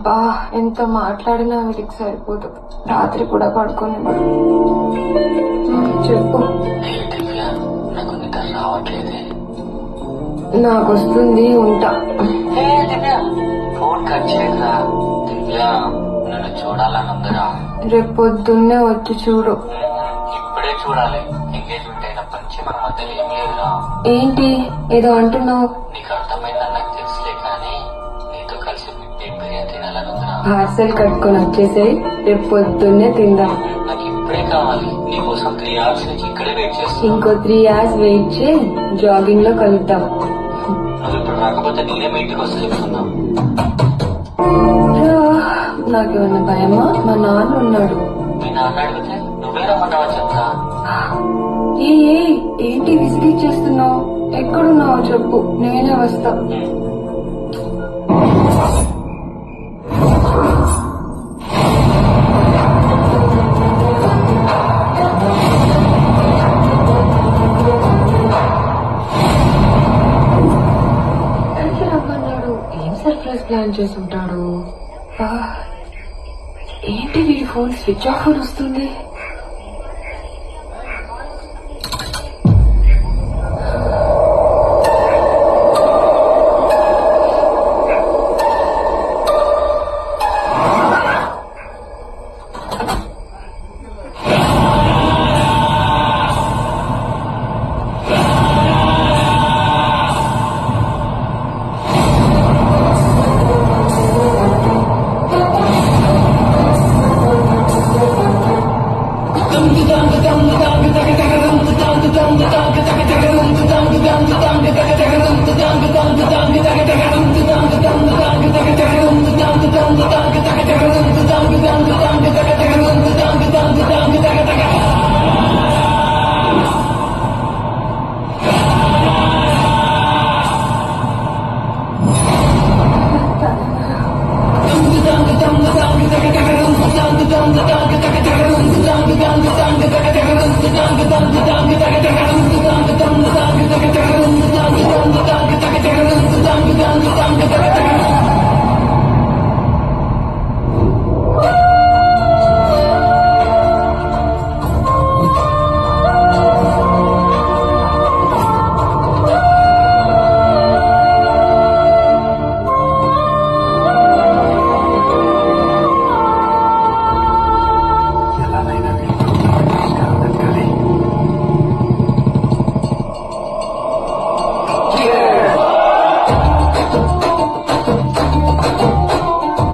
బా ఎంత మాట్లాడినా వీటికి సరిపోదు. రాత్రి కూడా పడుకొని చెప్పు. నాకు నిద్ర రావట్లేదే. నాకు వస్తుంది, ఉంటా. ఫోన్ కట్ చేయరా దివ్య, నన్ను చూడాలని ఉందిరా. రేపు పొద్దున్నే వచ్చి చూడు. ఇప్పుడే చూడాలి. ఎంగేజ్మెంట్ అయినప్పటి నుంచి మన మధ్యలో ఏం లేదురా. ఏంటి ఏదో అంటున్నావు? నీకు అర్థమైందని నాకు తెలుసులే, కానీ నీతో కలిసి బిగ్ బిర్యానీ తినాలని ఉందిరా. పార్సెల్ కట్టుకొని వచ్చేసాయి, రేపు పొద్దున్నే తిందాం. నాకు ఇప్పుడే కావాలి. నీకోసం 3 hours నుంచి ఇక్కడే వెయిట్ చేస్తాను. ఇంకో 3 hours వెయిట్ చేయి, జాగింగ్ లో కలుద్దాం. నువ్వు ఇప్పుడు రాకపోతే నేనే మీ ఇంటికి వస్తే చెప్తున్నావు. నాకేమన్నా భయమా? మా నాన్న ఉన్నాడు. మీ నాన్న అడిగితే నువ్వే రమ్మన్నావా చెప్తా. ఏంటి విసిగిచ్చేస్తున్నావు? ఎక్కడున్నావో చెప్పు, నేనే వస్తా. ఎక్కడికి రమ్మన్నాడు? ఏం సర్ప్రైజ్ ప్లాన్ చేసి ఉంటాడు? ఏంటి వీడి ఫోన్ స్విచ్ ఆఫ్ అని వస్తుంది?